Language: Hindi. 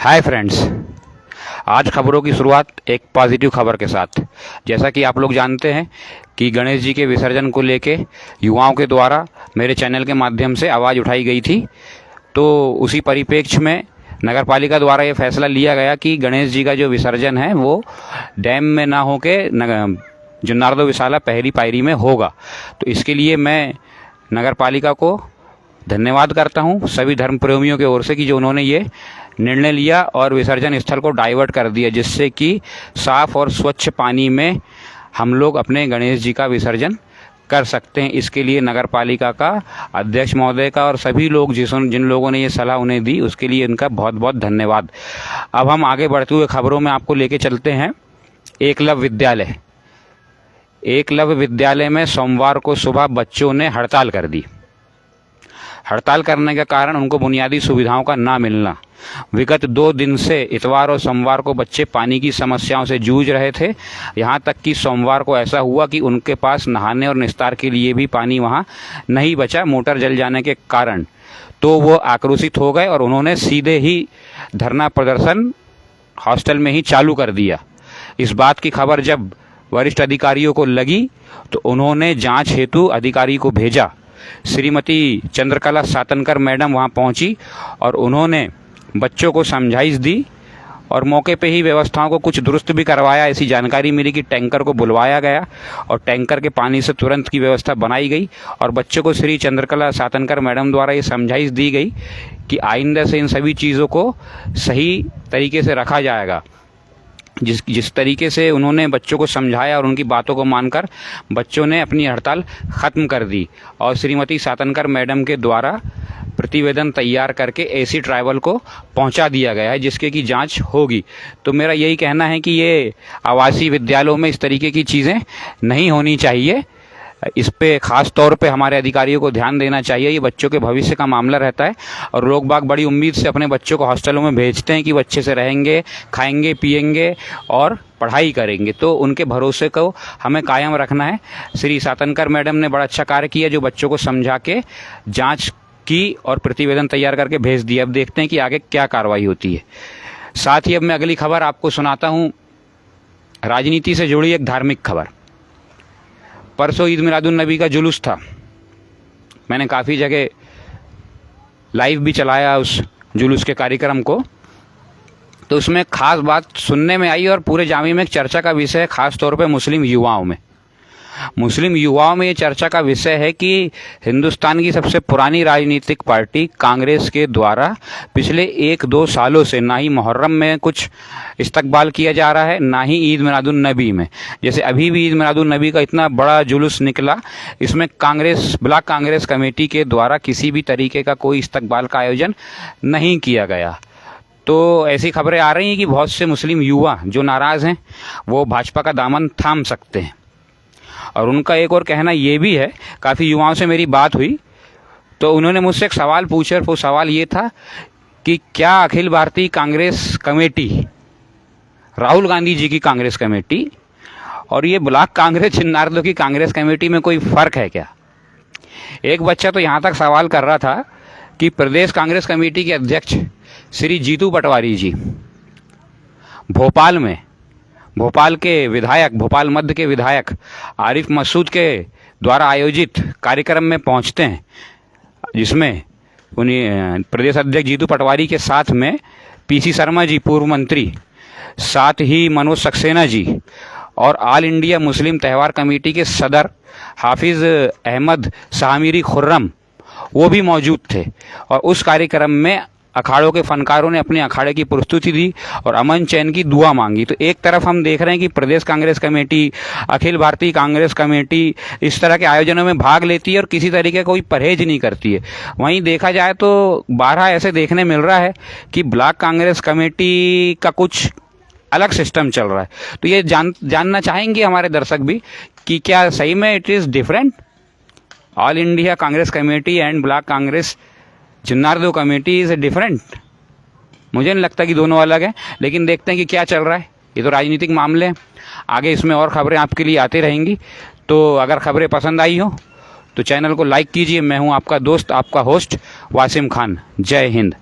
हाय फ्रेंड्स, आज खबरों की शुरुआत एक पॉजिटिव खबर के साथ। जैसा कि आप लोग जानते हैं कि गणेश जी के विसर्जन को लेके युवाओं के द्वारा मेरे चैनल के माध्यम से आवाज़ उठाई गई थी। तो उसी परिप्रेक्ष्य में नगर पालिका द्वारा ये फैसला लिया गया कि गणेश जी का जो विसर्जन है वो डैम में ना होके जुन्नारदेव विशाला पहली पायरी में होगा। तो इसके लिए मैं नगर पालिका को धन्यवाद करता हूं सभी धर्म प्रेमियों की ओर से कि जो उन्होंने ये निर्णय लिया और विसर्जन स्थल को डाइवर्ट कर दिया, जिससे कि साफ और स्वच्छ पानी में हम लोग अपने गणेश जी का विसर्जन कर सकते हैं। इसके लिए नगर पालिका का अध्यक्ष महोदय का और सभी लोग जिन लोगों ने ये सलाह उन्हें दी उसके लिए इनका बहुत बहुत धन्यवाद। अब हम आगे बढ़ते हुए खबरों में आपको लेके चलते हैं। एकलव्य विद्यालय में सोमवार को सुबह बच्चों ने हड़ताल कर दी। हड़ताल करने के कारण उनको बुनियादी सुविधाओं का ना मिलना। विगत 2 दिन से इतवार और सोमवार को बच्चे पानी की समस्याओं से जूझ रहे थे। यहाँ तक कि सोमवार को ऐसा हुआ कि उनके पास नहाने और निस्तार के लिए भी पानी वहाँ नहीं बचा, मोटर जल जाने के कारण। तो वो आक्रोशित हो गए और उन्होंने सीधे ही धरना प्रदर्शन हॉस्टल में ही चालू कर दिया। इस बात की खबर जब वरिष्ठ अधिकारियों को लगी तो उन्होंने जांच हेतु अधिकारी को भेजा। श्रीमती चंद्रकला सातनकर मैडम वहां पहुंची और उन्होंने बच्चों को समझाइश दी और मौके पे ही व्यवस्थाओं को कुछ दुरुस्त भी करवाया। ऐसी जानकारी मिली कि टैंकर को बुलवाया गया और टैंकर के पानी से तुरंत की व्यवस्था बनाई गई और बच्चों को श्री चंद्रकला सातनकर मैडम द्वारा ये समझाइश दी गई कि आइंदा से इन सभी चीज़ों को सही तरीके से रखा जाएगा। जिस तरीके से उन्होंने बच्चों को समझाया और उनकी बातों को मानकर बच्चों ने अपनी हड़ताल ख़त्म कर दी और श्रीमती सातनकर मैडम के द्वारा प्रतिवेदन तैयार करके एसी ट्राइबल को पहुंचा दिया गया है, जिसके की जांच होगी। तो मेरा यही कहना है कि ये आवासीय विद्यालयों में इस तरीके की चीज़ें नहीं होनी चाहिए। इस पे खास तौर पे हमारे अधिकारियों को ध्यान देना चाहिए। ये बच्चों के भविष्य का मामला रहता है और लोग बाग बड़ी उम्मीद से अपने बच्चों को हॉस्टलों में भेजते हैं कि वो अच्छे से रहेंगे, खाएंगे, पिएंगे और पढ़ाई करेंगे। तो उनके भरोसे को हमें कायम रखना है। श्री सातनकर मैडम ने बड़ा अच्छा कार्य किया जो बच्चों को समझा के जाँच की और प्रतिवेदन तैयार करके भेज दिया। अब देखते हैं कि आगे क्या कार्रवाई होती है। साथ ही अब मैं अगली खबर आपको सुनाता हूँ, राजनीति से जुड़ी एक धार्मिक खबर। परसों ईद मिलादुन्नबी का जुलूस था। मैंने काफ़ी जगह लाइव भी चलाया उस जुलूस के कार्यक्रम को। तो उसमें खास बात सुनने में आई और पूरे जामी में एक चर्चा का विषय है, खास तौर पे मुस्लिम युवाओं में ये चर्चा का विषय है कि हिंदुस्तान की सबसे पुरानी राजनीतिक पार्टी कांग्रेस के द्वारा पिछले 1-2 सालों से ना ही मुहर्रम में कुछ इस्तकबाल किया जा रहा है, ना ही ईद मिलादुन्नबी में। जैसे अभी भी ईद मिलादुन्नबी का इतना बड़ा जुलूस निकला, इसमें ब्लॉक कांग्रेस कमेटी के द्वारा किसी भी तरीके का कोई इस्तकबाल का आयोजन नहीं किया गया। तो ऐसी खबरें आ रही हैं कि बहुत से मुस्लिम युवा जो नाराज़ हैं वो भाजपा का दामन थाम सकते हैं। और उनका एक और कहना ये भी है, काफ़ी युवाओं से मेरी बात हुई तो उन्होंने मुझसे एक सवाल पूछा और वो सवाल ये था कि क्या अखिल भारतीय कांग्रेस कमेटी, राहुल गांधी जी की कांग्रेस कमेटी और ये ब्लॉक कांग्रेस जुन्नारदेव की कांग्रेस कमेटी में कोई फ़र्क है क्या? एक बच्चा तो यहाँ तक सवाल कर रहा था कि प्रदेश कांग्रेस कमेटी के अध्यक्ष श्री जीतू पटवारी जी भोपाल मध्य के विधायक आरिफ मसूद के द्वारा आयोजित कार्यक्रम में पहुंचते हैं, जिसमें उन्हें प्रदेश अध्यक्ष जीतू पटवारी के साथ में पीसी शर्मा जी पूर्व मंत्री, साथ ही मनोज सक्सेना जी और ऑल इंडिया मुस्लिम त्यौहार कमेटी के सदर हाफिज अहमद शाहमीरी खुर्रम वो भी मौजूद थे। और उस कार्यक्रम में अखाड़ों के फनकारों ने अपने अखाड़े की प्रस्तुति दी और अमन चैन की दुआ मांगी। तो एक तरफ हम देख रहे हैं कि प्रदेश कांग्रेस कमेटी, अखिल भारतीय कांग्रेस कमेटी इस तरह के आयोजनों में भाग लेती है और किसी तरीके का कोई परहेज नहीं करती है। वहीं देखा जाए तो 12 ऐसे देखने मिल रहा है कि ब्लॉक कांग्रेस कमेटी का कुछ अलग सिस्टम चल रहा है। तो ये जानना चाहेंगे हमारे दर्शक भी कि क्या सही में it is different, all India Congress committee and block Congress Junnardeo committee is different. मुझे नहीं लगता कि दोनों अलग हैं, लेकिन देखते हैं कि क्या चल रहा है। ये तो राजनीतिक मामले हैं, आगे इसमें और खबरें आपके लिए आती रहेंगी। तो अगर खबरें पसंद आई हो तो चैनल को लाइक कीजिए। मैं हूं आपका दोस्त, आपका होस्ट वासिम खान। जय हिंद।